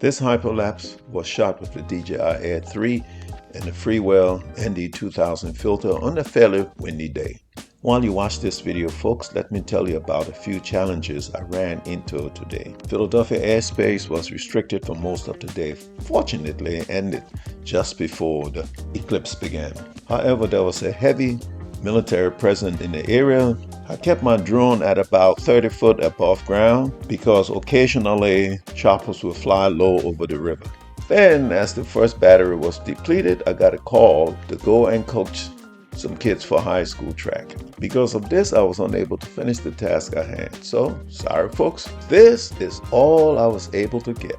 This hyperlapse was shot with the DJI Air 3 and the Freewell ND 2000 filter on a fairly windy day. While you watch this video, folks, let me tell you about a few challenges I ran into today. Philadelphia airspace was restricted for most of the day. Fortunately, it ended just before the eclipse began. However, there was a heavy military presence in the area. I kept my drone at about 30 foot above ground because occasionally choppers would fly low over the river. Then, as the first battery was depleted, I got a call to go and coach some kids for high school track. Because of this, I was unable to finish the task at hand. So, sorry folks, this is all I was able to get.